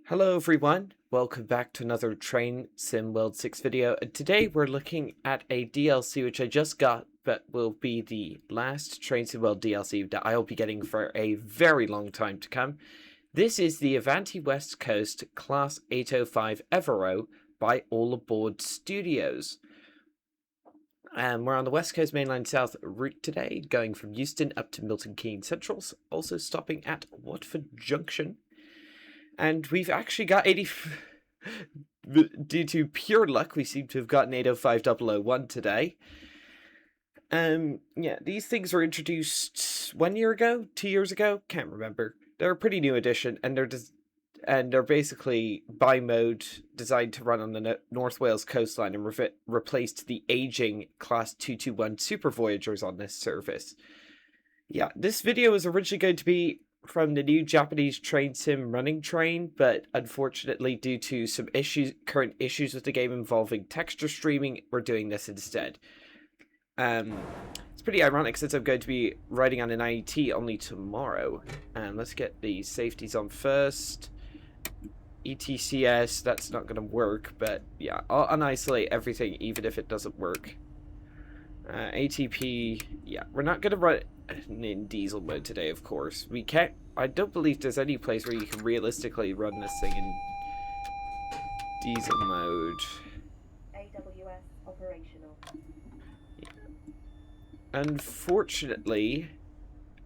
Hello everyone, welcome back to another Train Sim World 6 video, and today we're looking at a DLC which I just got, but will be the last Train Sim World DLC that I'll be getting for a very long time to come. This is the Avanti West Coast Class 805 Evero by All Aboard Studios. We're on the West Coast Mainline South route today, going from Euston up to Milton Keynes Central, also stopping at Watford Junction. And we've actually got 80... Due to pure luck, we seem to have gotten 805001 today. Yeah, these things were introduced 1 year ago? 2 years ago? Can't remember. They're a pretty new addition, and they're basically bi-mode, designed to run on the North Wales coastline and replaced the aging Class 221 Super Voyagers on this service. Yeah, this video was originally going to be from the new Japanese train sim Running Train, but unfortunately due to some current issues with the game involving texture streaming, we're doing this instead. It's pretty ironic since I'm going to be riding on an IET only tomorrow. Let's get the safeties on first. ETCS, that's not going to work, but yeah, I'll unisolate everything even if it doesn't work. ATP, yeah, we're not going to run in diesel mode today, of course. We can't, I don't believe there's any place where you can realistically run this thing in diesel mode. AWS operational. Yeah. Unfortunately,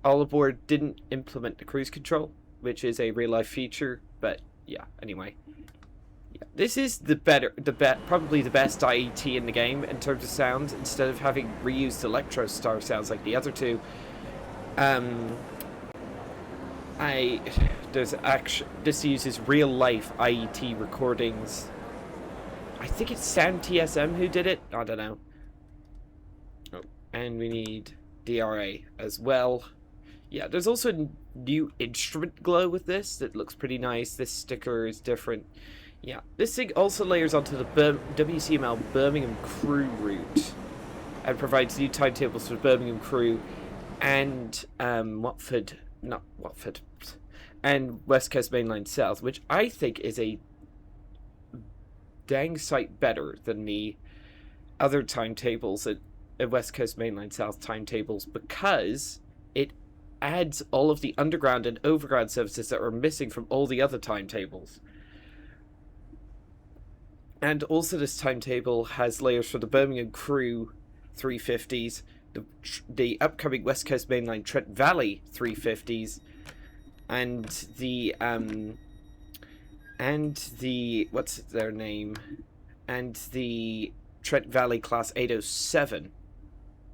All Aboard didn't implement the cruise control, which is a real-life feature, but yeah, anyway. Yeah, this is probably the best IET in the game in terms of sounds, instead of having reused Electro Star sounds like the other two. This uses real life IET recordings. I think it's Sound TSM who did it. I don't know. Oh, and we need DRA as well. Yeah, there's also a new instrument glow with this that looks pretty nice. This sticker is different. Yeah, this thing also layers onto the WCML Birmingham Crew route and provides new timetables for Birmingham Crew and Watford, and West Coast Mainline South, which I think is a dang sight better than the other timetables at West Coast Mainline South timetables, because it adds all of the underground and overground services that are missing from all the other timetables. And also this timetable has layers for the Birmingham Crew 350s, the upcoming West Coast Mainline Trent Valley 350s, and the what's their name? And the Trent Valley Class 807,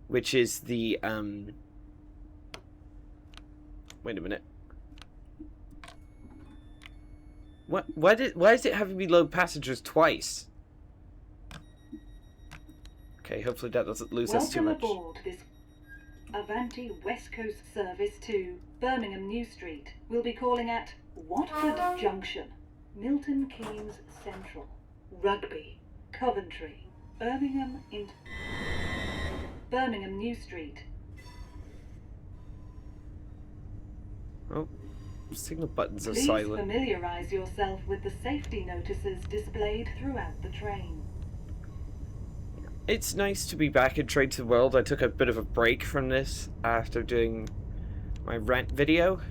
which is the wait a minute. Why is it having me load passengers twice? Okay, hopefully that doesn't lose us too much. Welcome aboard this Avanti West Coast service to Birmingham New Street. We'll be calling at Watford Junction, Milton Keynes Central, Rugby, Coventry, Birmingham New Street. Oh. Signal buttons are Please silent. familiarise yourself with the safety notices displayed throughout the train. It's nice to be back in Train Sim World. I took a bit of a break from this after doing my rant video,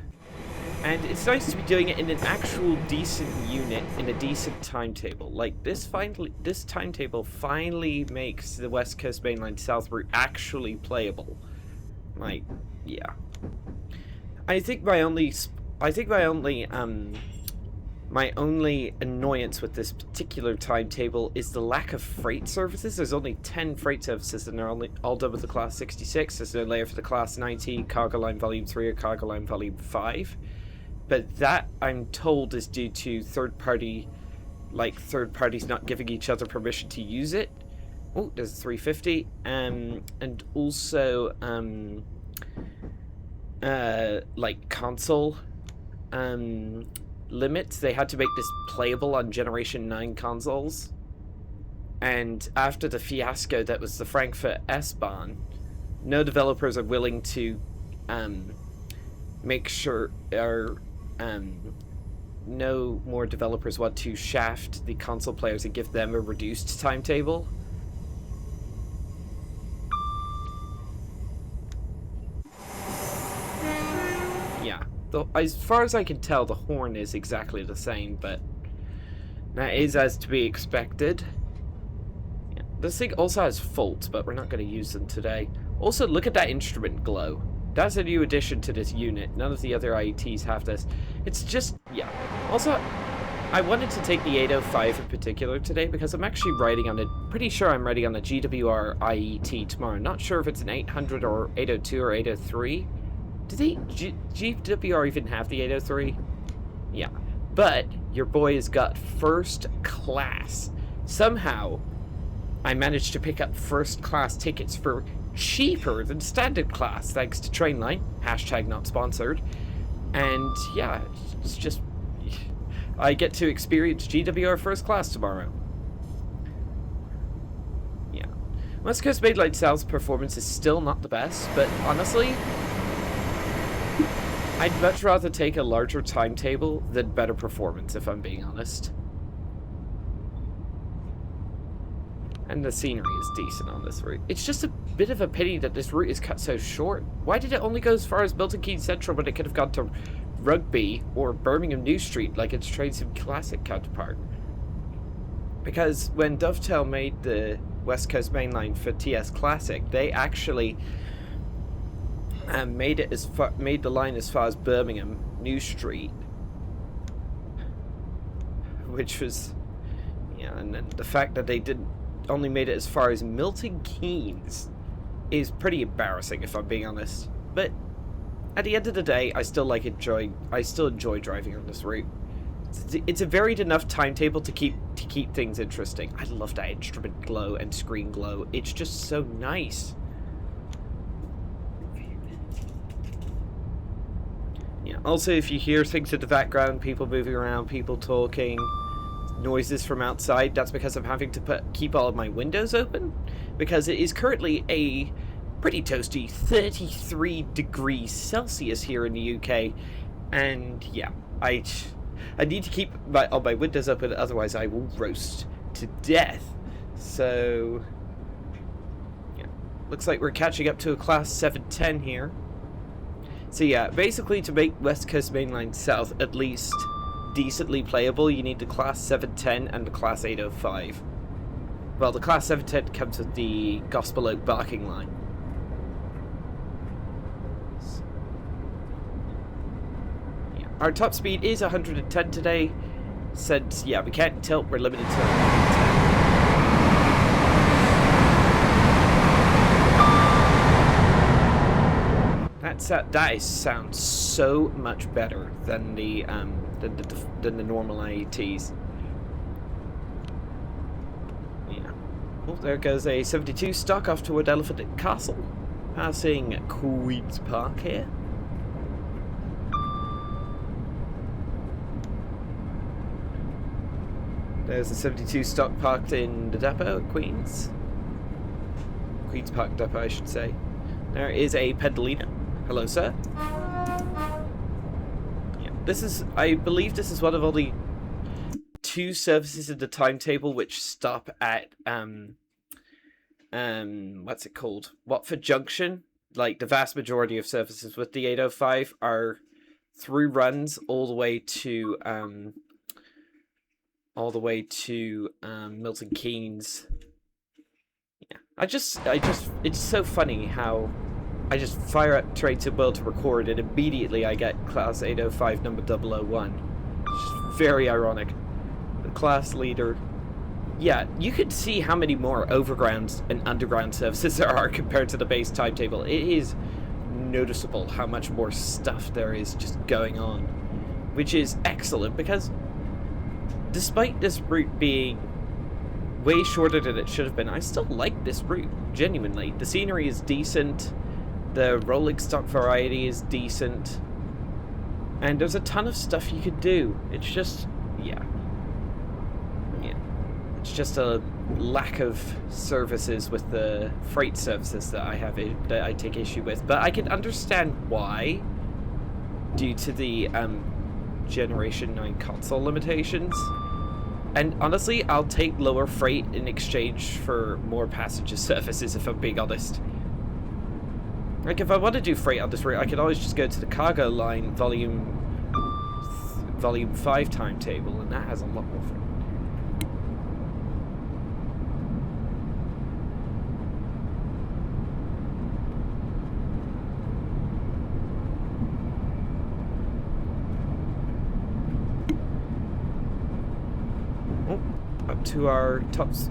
and it's nice to be doing it in an actual decent unit in a decent timetable. Like this timetable finally makes the West Coast Mainline South route actually playable. Like, yeah. I think my only annoyance with this particular timetable is the lack of freight services. There's only 10 freight services, and they're all done with the Class 66. There's no layer for the Class 90, Cargo Line Volume 3, or Cargo Line Volume 5. But that, I'm told, is due to third parties not giving each other permission to use it. Oh, there's a 350. And also, like console limits. They had to make this playable on Generation 9 consoles, and after the fiasco that was the Frankfurt S-Bahn, no developers are willing to make sure no more developers want to shaft the console players and give them a reduced timetable. Yeah, as far as I can tell, the horn is exactly the same, but that is as to be expected. Yeah. This thing also has faults, but we're not going to use them today. Also, look at that instrument glow. That's a new addition to this unit. None of the other IETs have this. It's just, yeah. Also, I wanted to take the 805 in particular today because I'm actually riding on it. Pretty sure I'm riding on a GWER IET tomorrow. Not sure if it's an 800 or 802 or 803. Do they GWER even have the 803? Yeah. But your boy has got first class. Somehow, I managed to pick up first class tickets for cheaper than standard class, thanks to Trainline. Hashtag not sponsored. And yeah, it's just, I get to experience GWER first class tomorrow. Yeah. West Coast Mainline South's performance is still not the best, but honestly, I'd much rather take a larger timetable than better performance, if I'm being honest. And the scenery is decent on this route. It's just a bit of a pity that this route is cut so short. Why did it only go as far as Milton Keynes Central when it could have gone to Rugby or Birmingham New Street like its Trainsim Classic counterpart? Because when Dovetail made the West Coast Mainline for TS Classic, they actually made the line as far as Birmingham New Street, which was, yeah, and then the fact that they only made it as far as Milton Keynes is pretty embarrassing, if I'm being honest. But at the end of the day, I still enjoy driving on this route. It's a varied enough timetable to keep things interesting. I love that instrument glow and screen glow. It's just so nice. Yeah. Also, if you hear things in the background, people moving around, people talking, noises from outside, that's because I'm having to keep all of my windows open, because it is currently a pretty toasty 33 degrees Celsius here in the UK, and yeah, I need to keep all my windows open, otherwise I will roast to death. So yeah, looks like we're catching up to a class 710 here. So yeah, basically to make West Coast Mainline South at least decently playable, you need the class 710 and the class 805. Well, the class 710 comes with the Gospel Oak barking line. Yeah. Our top speed is 110 today, since, yeah, we can't tilt, we're limited to 110. That sounds so much better than the normal IETs. Yeah. Oh, there goes a 72 stock off toward Elephant Castle, passing Queen's Park here. There's a 72 stock parked in the depot at Queen's Park depot, I should say. There is a Pendolino. Hello, sir. I believe this is one of only 2 services in the timetable which stop at what's it called? Watford Junction. Like, the vast majority of services with the 805 are through runs all the way to Milton Keynes. Yeah. It's so funny how I just fire up Trainsim to record, and immediately I get class 805 number 001. It's just very ironic. The class leader. Yeah, you could see how many more overground and underground services there are compared to the base timetable. It is noticeable how much more stuff there is just going on, which is excellent, because despite this route being way shorter than it should have been, I still like this route, genuinely. The scenery is decent. The rolling stock variety is decent, and there's a ton of stuff you could do. It's just, yeah, it's just a lack of services with the freight services that I take issue with. But I can understand why, due to the Generation 9 console limitations. And honestly, I'll take lower freight in exchange for more passenger services, if I'm being honest. Like, if I want to do freight on this route, I could always just go to the cargo line volume 5 timetable, and that has a lot more freight.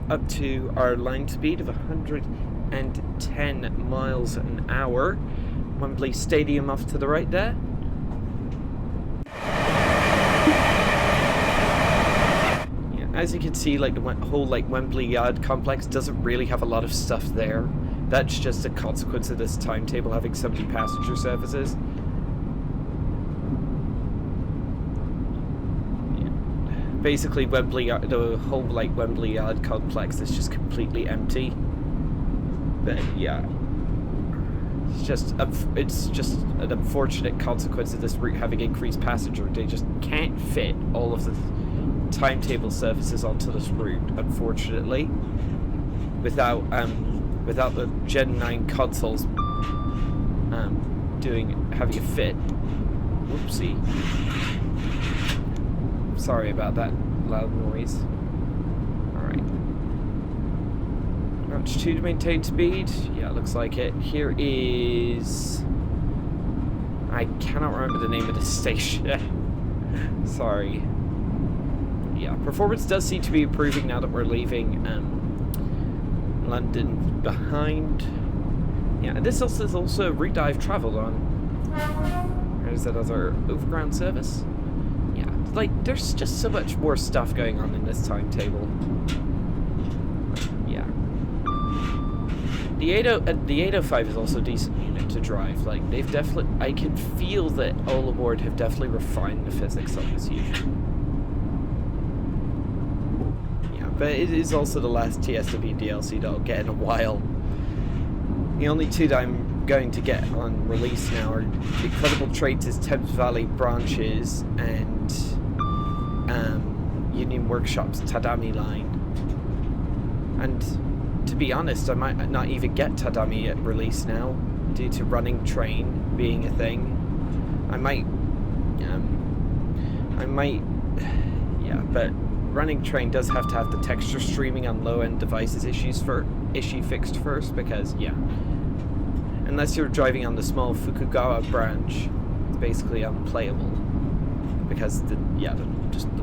Up to our line speed of 110 miles an hour. Wembley Stadium off to the right there. Yeah, as you can see, like the whole Wembley Yard complex doesn't really have a lot of stuff there. That's just a consequence of this timetable having so many passenger services. Basically, the whole Wembley Yard complex is just completely empty. But yeah, it's just an unfortunate consequence of this route having increased passenger. They just can't fit all of the timetable services onto this route, unfortunately, without the Gen 9 consoles having a fit. Whoopsie. Sorry about that loud noise. Alright. Crouch 2 to maintain speed. Yeah, looks like it. Here is... I cannot remember the name of the station. Sorry. Yeah, performance does seem to be improving now that we're leaving London behind. Yeah, and this is also a route I've travelled on. There's that other overground service. Like, there's just so much more stuff going on in this timetable. Yeah. The 805 is also a decent unit to drive. Like, they've definitely... I can feel that all aboard have definitely refined the physics on this unit. Yeah, but it is also the last TSW DLC that I'll get in a while. The only two that I'm going to get on release now are Incredible Traitors Thames Valley branches and Union Workshop's Tadami line. And to be honest, I might not even get Tadami at release now due to running train being a thing. I might, yeah, but running train does have to have the texture streaming on low-end devices issue fixed first, because yeah, unless you're driving on the small Fukugawa branch, it's basically unplayable because the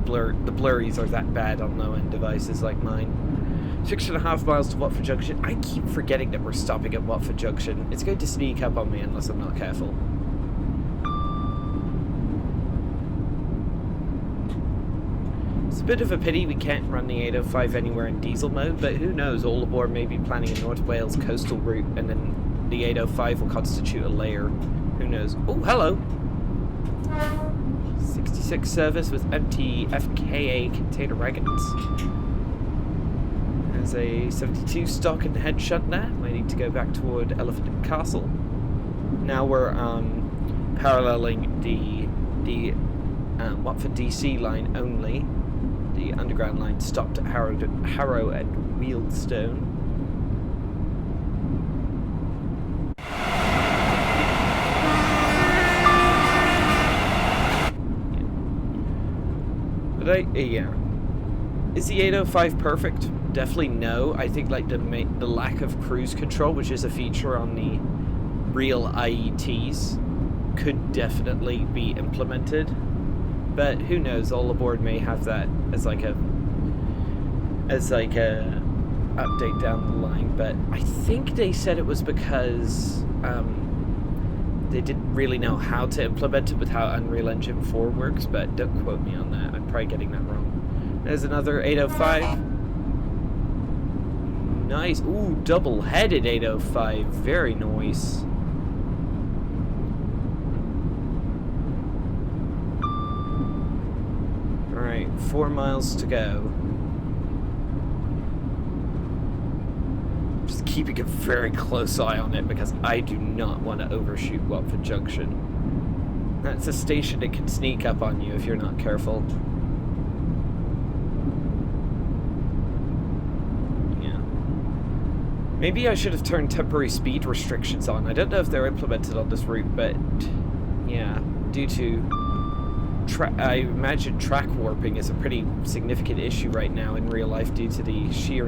blurries are that bad on low-end devices like mine. 6.5 miles to Watford Junction. I keep forgetting that we're stopping at Watford Junction. It's going to sneak up on me unless I'm not careful. It's a bit of a pity we can't run the 805 anywhere in diesel mode, but who knows, all aboard may be planning a North Wales coastal route and then the 805 will constitute a layer. Who knows? Oh, hello! 66 service with empty FKA container wagons. There's a 72 stock in the head shunt there, waiting to go back toward Elephant and Castle. Now we're paralleling the Watford DC line only. The underground line stopped at Harrow and Wealdstone. But yeah. Is the 805 perfect? Definitely no. I think like the lack of cruise control, which is a feature on the real IETs, could definitely be implemented. But who knows? All aboard may have that as like a update down the line. But I think they said it was because they didn't really know how to implement it with how Unreal Engine 4 works. But don't quote me on that. I'm probably getting that wrong. There's another 805. Nice. Ooh, double-headed 805. Very nice. Alright, 4 miles to go. Just keeping a very close eye on it because I do not want to overshoot Watford Junction. That's a station that can sneak up on you if you're not careful. Yeah. Maybe I should have turned temporary speed restrictions on. I don't know if they're implemented on this route, but yeah, due to I imagine track warping is a pretty significant issue right now in real life due to the sheer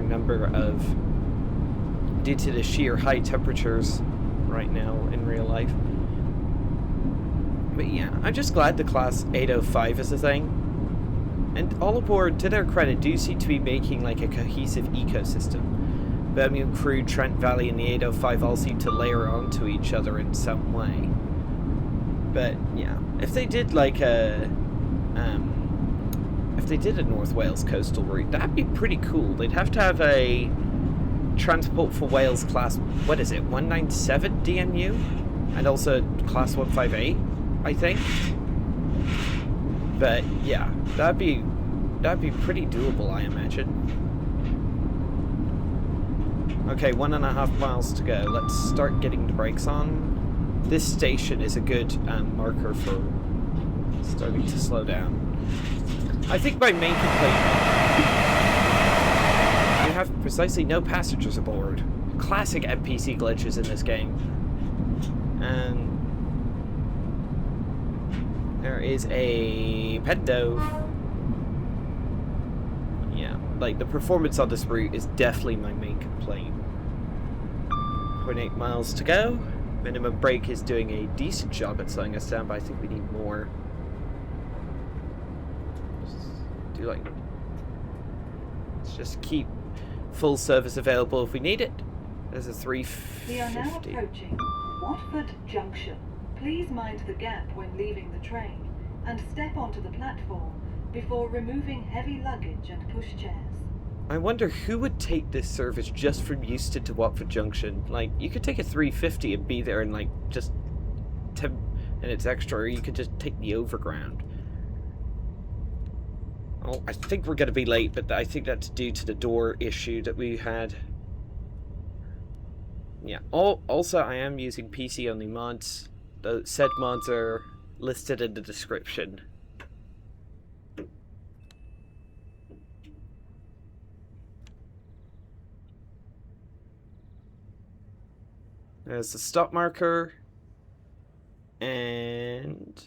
high temperatures right now in real life. But yeah, I'm just glad the Class 805 is a thing. And all aboard, to their credit, do seem to be making like a cohesive ecosystem. Birmingham Crew, Trent Valley, and the 805 all seem to layer onto each other in some way. But yeah, if they did like a North Wales coastal route, that'd be pretty cool. They'd have to have a Transport for Wales class, what is it, 197 DNU, and also class 158, I think. But yeah, that'd be pretty doable, I imagine. Okay, 1.5 miles to go. Let's start getting the brakes on. This station is a good marker for starting to slow down. I think my main complaint, you have precisely no passengers aboard. Classic NPC glitches in this game. And there is a Pendo. Yeah, like the performance on this route is definitely my main complaint. 0.8 miles to go. Minimum brake is doing a decent job at slowing us down, but I think we need more. Let's just keep full service available if we need it. There's a 350. We are now approaching Watford Junction. Please mind the gap when leaving the train and step onto the platform before removing heavy luggage and pushchairs. I wonder who would take this service just from Euston to Watford Junction. Like, you could take a 350 and be there in like just 10 minutes extra, or you could just take the overground. Oh, I think we're going to be late, but I think that's due to the door issue that we had. Yeah. Also, I am using PC-only mods. The said mods are listed in the description. There's the stop marker. And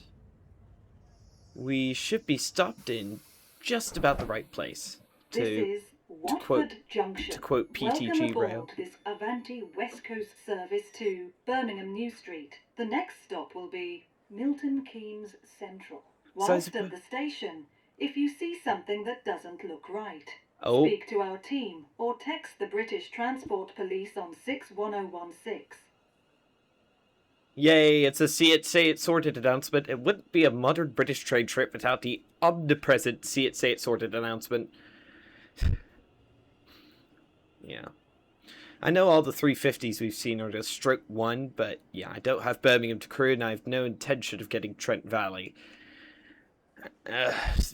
we should be stopped in just about the right place. This is Watford Junction. To quote PTG Welcome aboard Rail. This Avanti West Coast service to Birmingham New Street. The next stop will be Milton Keynes Central. Whilst at the station, if you see something that doesn't look right, speak to our team or text the British Transport Police on 61016. Yay, it's a See It, Say It Sorted announcement. It wouldn't be a modern British train trip without the omnipresent See It, Say It Sorted announcement. Yeah. I know all the 350s we've seen are just stroke 1, but yeah, I don't have Birmingham to Crewe, and I have no intention of getting Trent Valley.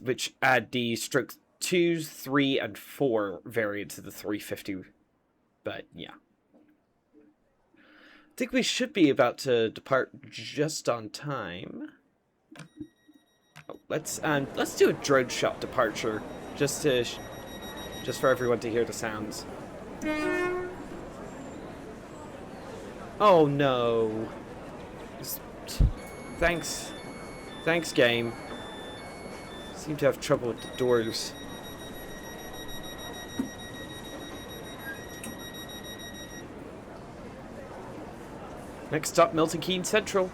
Which add the stroke 2, 3, and 4 variants of the 350. But yeah. I think we should be about to depart just on time. Oh, let's do a drone shot departure, just for everyone to hear the sounds. Oh no! Thanks, game. Seem to have trouble with the doors. Next stop, Milton Keynes Central.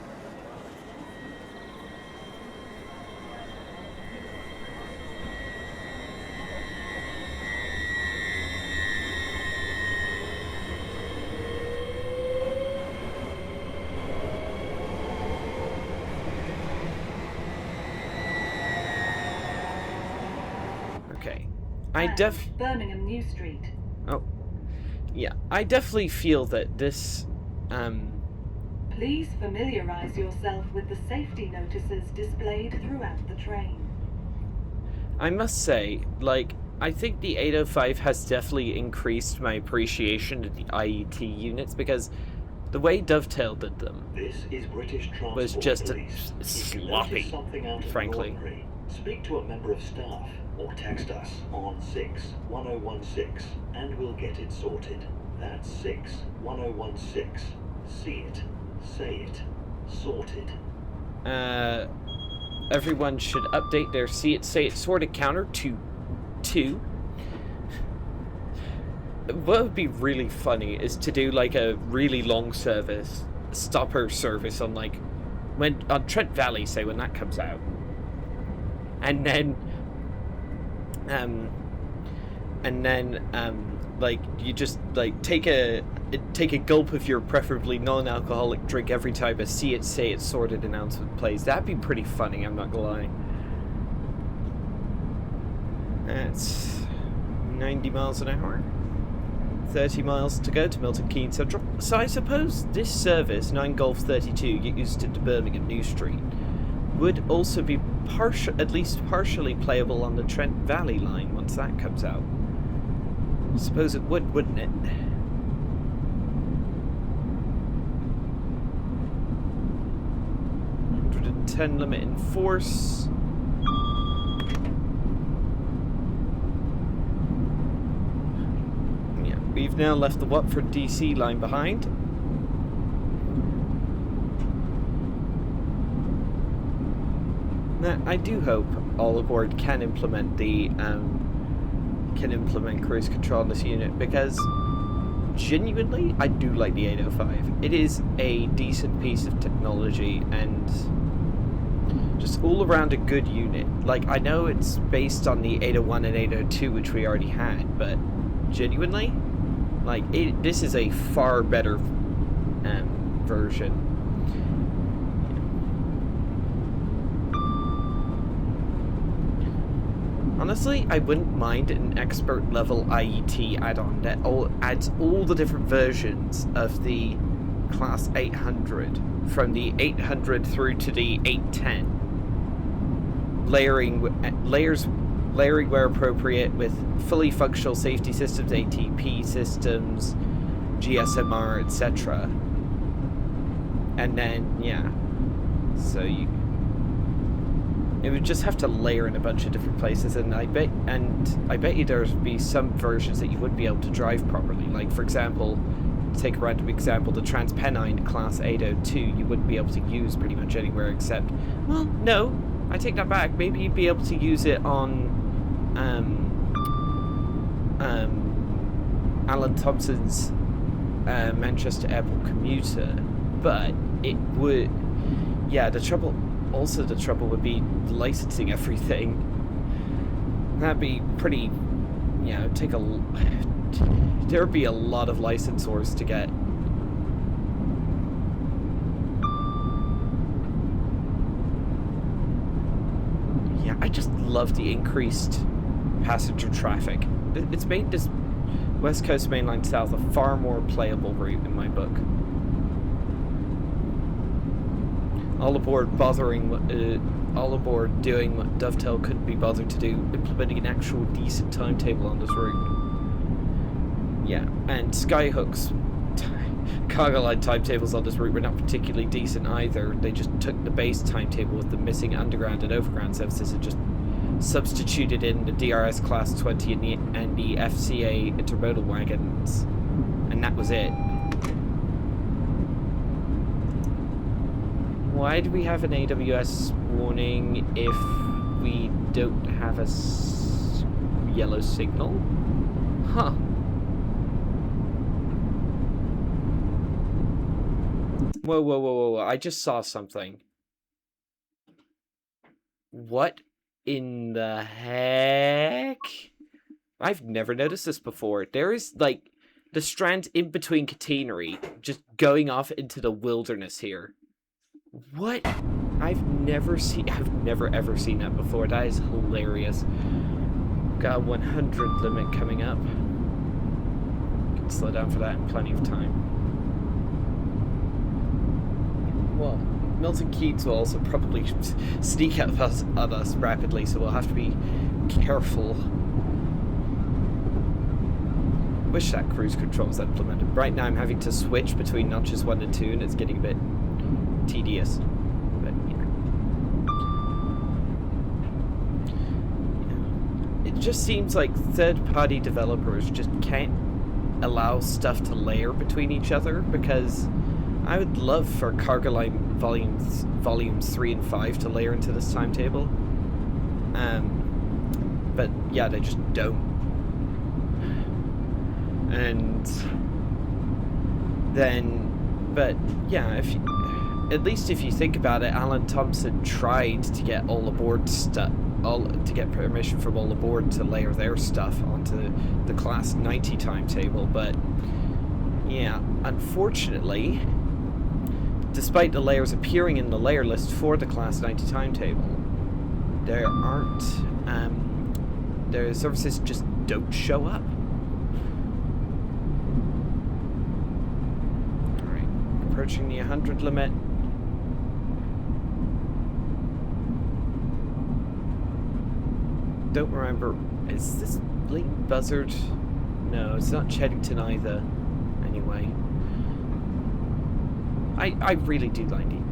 Okay. Birmingham New Street. Oh. Yeah, I definitely feel that this, Please familiarize yourself with the safety notices displayed throughout the train. I must say, like, I think the 805 has definitely increased my appreciation of the IET units, because The way Dovetail did them This is British Transport was just Police. If you sloppy, notice something out of the frankly. ordinary, speak to a member of staff or text us on 61016 and we'll get it sorted. That's 61016. See it, say it, sorted. Everyone should update their see it, say it, sorted counter to 2. What would be really funny is to do like a really long stopper service on like on Trent Valley, say, when that comes out, and then like you just like take a gulp of your preferably non-alcoholic drink every time a see it, say it, sorted announcement plays. That'd be pretty funny, I'm not gonna lie. That's 90 miles an hour. 30 miles to go to Milton Keynes Central. So I suppose this service, 9 Golf 32, get used to Birmingham New Street, would also be at least partially playable on the Trent Valley line once that comes out. I suppose it would, wouldn't it? $110 limit in force. We've now left the Watford DC line behind. Now, I do hope all aboard can implement cruise control on this unit, because genuinely I do like the 805. It is a decent piece of technology and just all around a good unit. Like, I know it's based on the 801 and 802, which we already had, but genuinely, like, this is a far better version. Honestly, I wouldn't mind an expert level IET add-on that adds all the different versions of the Class 800, from the 800 through to the 810. Layering where appropriate with fully functional safety systems, ATP systems, GSMR, etc. And then, yeah, so it would just have to layer in a bunch of different places, and I bet you there'd be some versions that you wouldn't be able to drive properly. Like, for example, to take a random example, the Transpennine Class 802 you wouldn't be able to use pretty much anywhere except, well, no, I take that back. Maybe you'd be able to use it on Alan Thompson's Manchester Airport commuter, but it would, yeah, the trouble would be licensing everything. That'd be pretty, you know, there'd be a lot of licensors to get. Yeah, I just love the increased passenger traffic. It's made this West Coast Mainline South a far more playable route in my book. All aboard doing what Dovetail couldn't be bothered to do, implementing an actual decent timetable on this route. Yeah, and Skyhook's cargo line timetables on this route were not particularly decent either. They just took the base timetable with the missing underground and overground services and just substituted in the DRS Class 20 and the FCA intermodal wagons, and that was it. Why do we have an AWS warning if we don't have a yellow signal? Huh. Whoa, I just saw something. What in the heck? I've never noticed this before. There is, like, the strand in between catenary just going off into the wilderness here. What? I've never ever seen that before. That is hilarious. Got a 100 limit coming up. Can slow down for that in plenty of time. Well, Milton Keynes will also probably sneak up on us rapidly, so we'll have to be careful. wish that cruise control was implemented. Right now I'm having to switch between notches 1 and 2, and it's getting a bit tedious. But yeah. It just seems like third-party developers just can't allow stuff to layer between each other, because I would love for Cargo Line volumes 3 and 5 to layer into this timetable. But yeah, they just don't. And then, but yeah, at least if you think about it, Alan Thompson tried to get all aboard to get permission from all aboard to layer their stuff onto the Class 90 timetable, but yeah, unfortunately, despite the layers appearing in the layer list for the Class 90 timetable, there aren't, their services just don't show up. Alright, approaching the 100 limit. Don't remember, is this Leighton Buzzard? No, it's not Cheddington either. Anyway. I really do like it.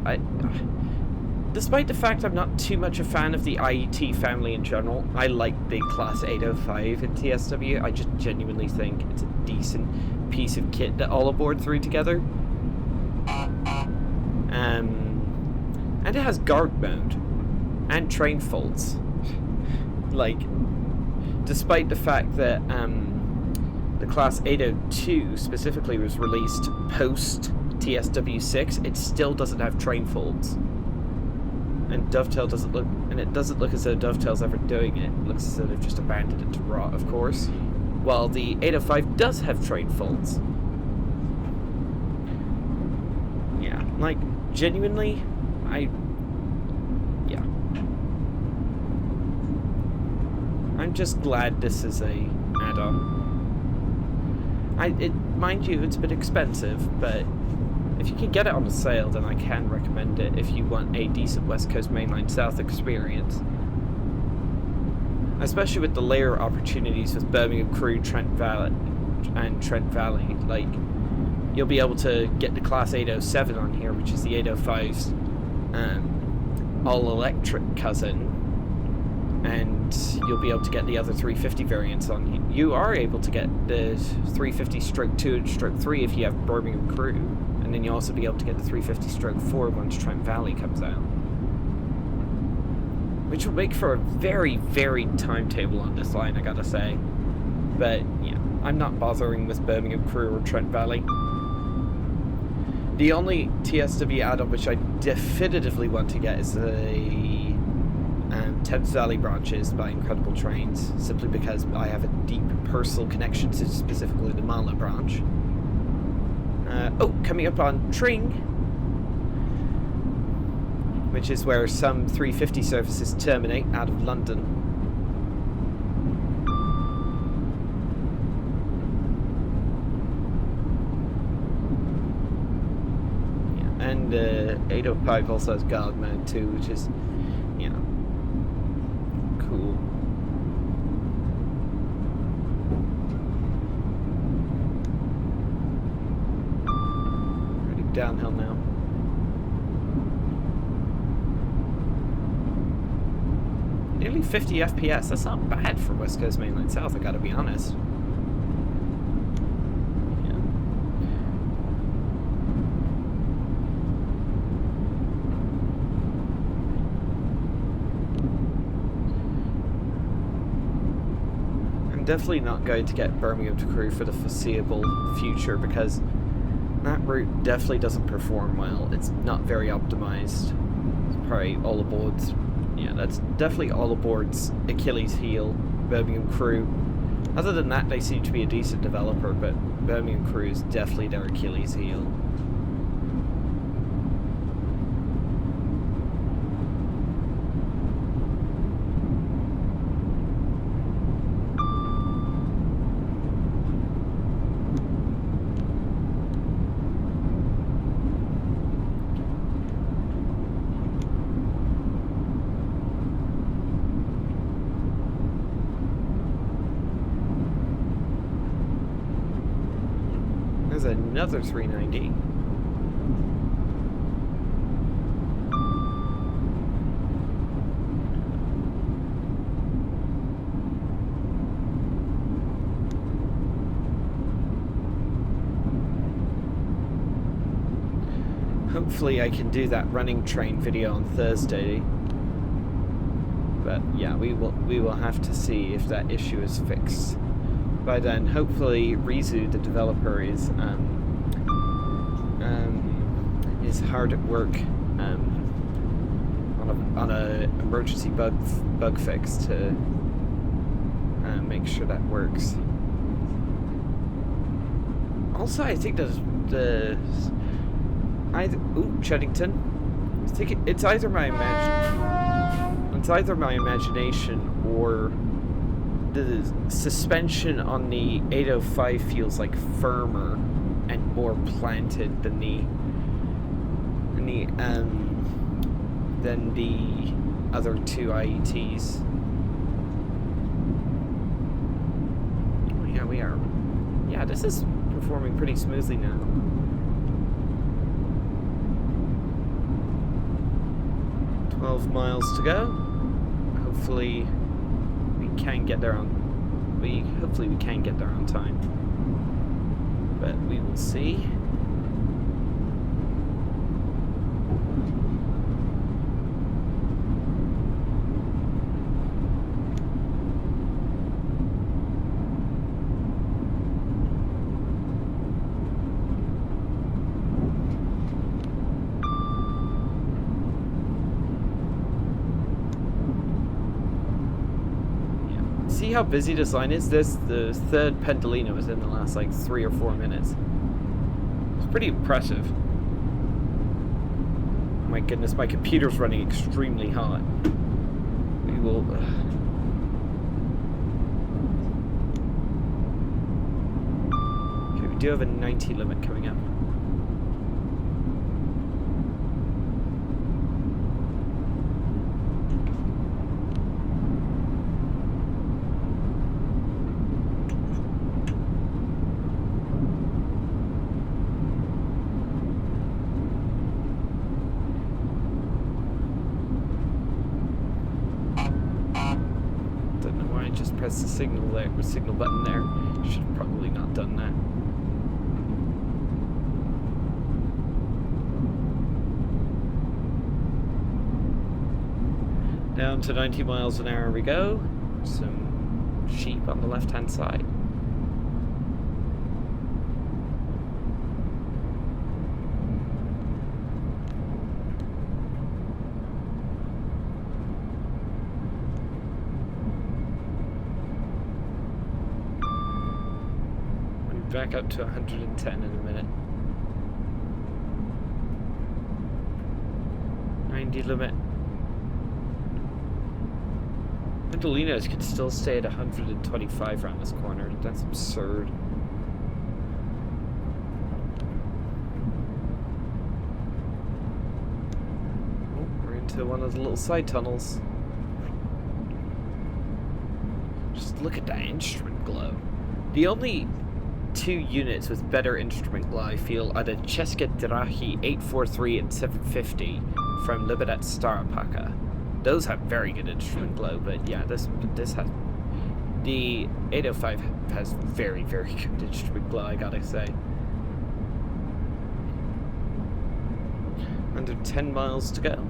Despite the fact I'm not too much a fan of the IET family in general, I like the Class 805 in TSW. I just genuinely think it's a decent piece of kit that all aboard threw together. And it has guard mode and train faults. Like, despite the fact that the Class 802 specifically was released post TSW6, it still doesn't have train faults. And Dovetail doesn't look, and it doesn't look as though Dovetail's ever doing it. It looks as though they've just abandoned it to rot, of course. While the 805 does have train faults. Yeah, like, genuinely, yeah. I'm just glad this is a add-on. Mind you, it's a bit expensive, but if you can get it on a sale, then I can recommend it if you want a decent West Coast Mainline South experience. Especially with the layer opportunities with Birmingham Crew, Trent Valley. Like, you'll be able to get the Class 807 on here, which is the 805's all-electric cousin. And you'll be able to get the other 350 variants on here. You are able to get the 350/2 and /3 if you have Birmingham Crew. And then you'll also be able to get the 350/4 once Trent Valley comes out. Which will make for a very varied timetable on this line, I gotta say. But, yeah, I'm not bothering with Birmingham Crew or Trent Valley. The only TSW add-on which I definitively want to get is the Thames Valley branches by Incredible Trains, simply because I have a deep personal connection to specifically the Mala branch. Coming up on Tring, which is where some 350 services terminate out of London. Yeah, and 805 also has guard mode too, which is, you know, cool. Downhill now. Nearly 50 FPS, that's not bad for West Coast Mainline South, I gotta be honest. Yeah. I'm definitely not going to get Birmingham to Crew for the foreseeable future, because that route definitely doesn't perform well. It's not very optimized. It's probably all aboard's, yeah, that's definitely all aboard's Achilles heel, Birmingham Crew. Other than that, they seem to be a decent developer, but Birmingham Crew is definitely their Achilles heel. there's another 390. Hopefully I can do that running train video on Thursday. But yeah, we will have to see if that issue is fixed. By then, hopefully Rizu, the developer, is hard at work on a emergency bug fix to make sure that works. Also, I think Cheddington. I think it's either my imagination or the suspension on the 805 feels like firmer and more planted than the other two IETs. Oh, yeah, we are. Yeah, this is performing pretty smoothly now. 12 miles to go. Hopefully we can get there on time. But we will see. See how busy this line is? The third Pendolino was in the last like 3 or 4 minutes. It's pretty impressive. Oh my goodness, my computer's running extremely hot. We will. Okay, we do have a 90 limit coming up. Press the signal button there. Should have probably not done that. Down to 90 miles an hour we go. Some sheep on the left hand side. Back up to 110 in a minute. 90 limit. Pendolinos could still stay at 125 around this corner. That's absurd. Oh, we're into one of the little side tunnels. Just look at that instrument glow. The only two units with better instrument glow I feel are the České dráhy 843 and 750 from Liberec Staropaka. Those have very good instrument glow, but yeah, this has the 805 has very, very good instrument glow, I gotta say. Under 10 miles to go.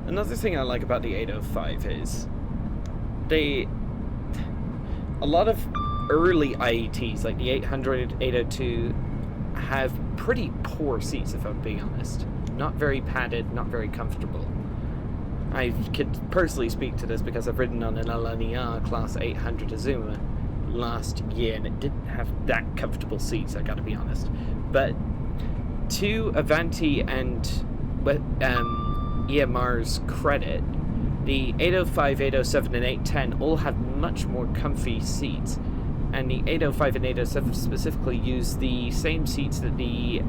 Another thing I like about the 805 is a lot of early IETs, like the 800, 802, have pretty poor seats, if I'm being honest. Not very padded, not very comfortable. I could personally speak to this because I've ridden on an LNER Class 800 Azuma last year, and it didn't have that comfortable seats, I gotta be honest. But to Avanti and EMR's credit, the 805, 807, and 810 all have much more comfy seats, and the 805 and 807 specifically use the same seats that the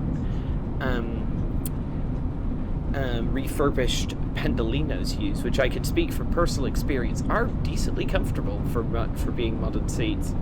refurbished Pendolinos use, which I can speak from personal experience are decently comfortable for being modern seats.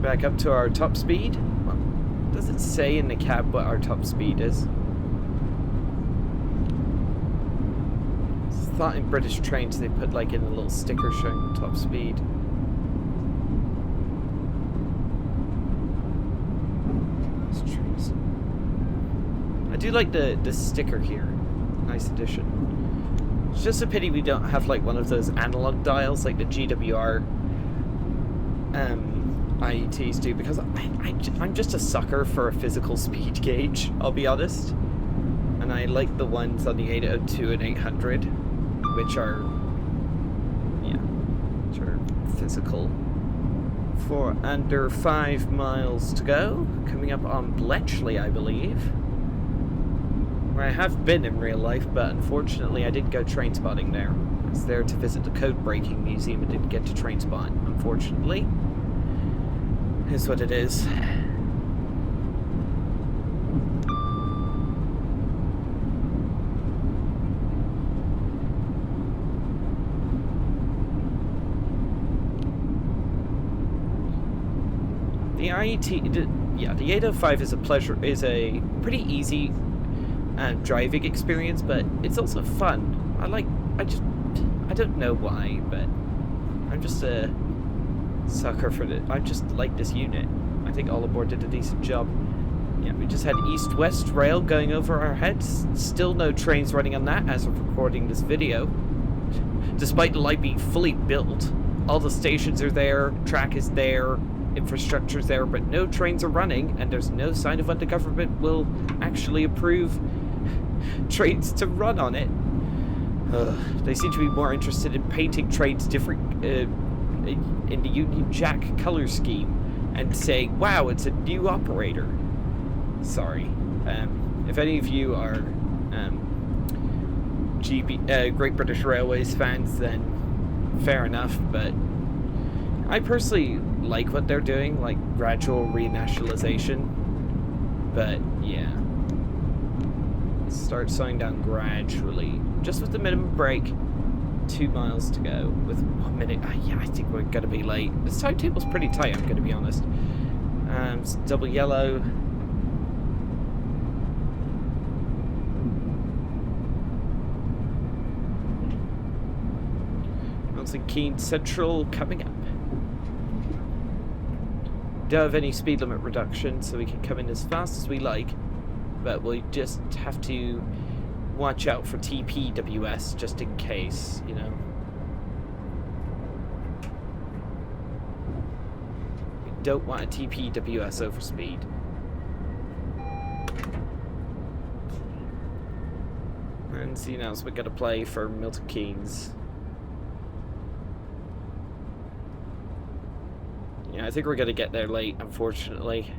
Back up to our top speed. Well, does it say in the cab what our top speed is? I thought in British trains they put like in a little sticker showing the top speed. I do like the sticker here. Nice addition. It's just a pity we don't have like one of those analog dials like the GWER IETs do, because I'm just a sucker for a physical speed gauge, I'll be honest. And I like the ones on the 802 and 800, which are, yeah, which are physical. For under 5 miles to go, coming up on Bletchley, I believe. Where I have been in real life, but unfortunately I didn't go train spotting there. I was there to visit the code breaking museum and didn't get to train spot, unfortunately. Is what it is. The IET, yeah, the 805 is a pretty easy driving experience, but it's also fun. I don't know why, but I'm just a sucker for it. I just like this unit. I think All Aboard did a decent job. Yeah, we just had east-west rail going over our heads. Still no trains running on that as of recording this video. Despite the line being fully built, all the stations are there, track is there, infrastructure's there, but no trains are running, and there's no sign of when the government will actually approve trains to run on it. They seem to be more interested in painting trains different in the Union Jack color scheme and saying, wow, it's a new operator. Sorry. If any of you are Great British Railways fans, then fair enough, but I personally like what they're doing, like gradual renationalization, but yeah. Start slowing down gradually, just with the minimum break. 2 miles to go with 1 minute. Yeah, I think we're gonna be late. This timetable's pretty tight, I'm gonna be honest. It's double yellow. Milton Keynes Central coming up. Don't have any speed limit reduction, so we can come in as fast as we like, but we'll just have to watch out for TPWS just in case, you know. We don't want a TPWS over speed. And see now, so we're gonna play for Milton Keynes. Yeah, I think we're gonna get there late, unfortunately.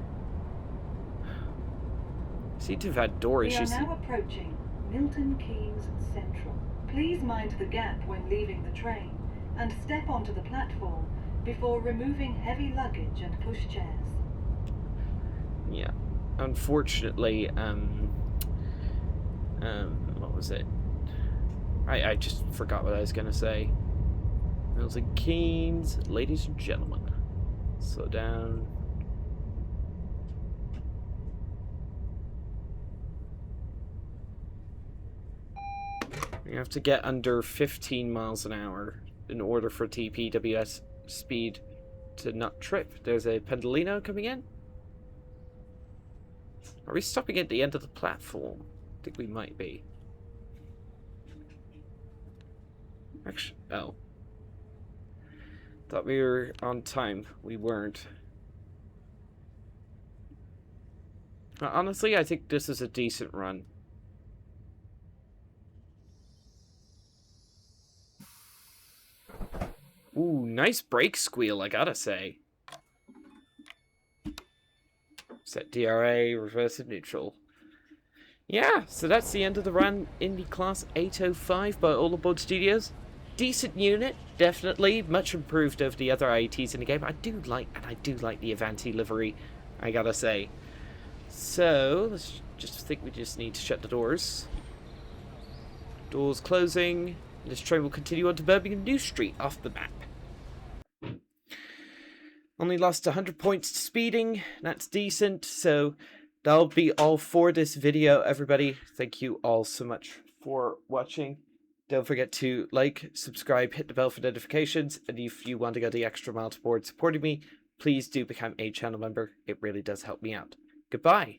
Seem to have had door issues. We are now approaching Milton Keynes Central. Please mind the gap when leaving the train and step onto the platform before removing heavy luggage and pushchairs. Yeah, unfortunately, what was it? I just forgot what I was gonna say. Milton Keynes, ladies and gentlemen, slow down. You have to get under 15 miles an hour in order for TPWS speed to not trip. There's a Pendolino coming in. Are we stopping at the end of the platform? I think we might be. Actually, oh. Thought we were on time. We weren't. Honestly, I think this is a decent run. Ooh, nice brake squeal, I gotta say. Set DRA, reverse and neutral. Yeah, so that's the end of the run in the Class 805 by All Aboard Studios. Decent unit, definitely. Much improved over the other IATs in the game. I do like the Avanti livery, I gotta say. So, let's think we just need to shut the doors. Doors closing. This train will continue on to Birmingham New Street off the map. Only lost 100 points to speeding. That's decent. So that'll be all for this video, everybody. Thank you all so much for watching. Don't forget to like, subscribe, hit the bell for notifications. And if you want to go the extra mile toward supporting me, please do become a channel member. It really does help me out. Goodbye.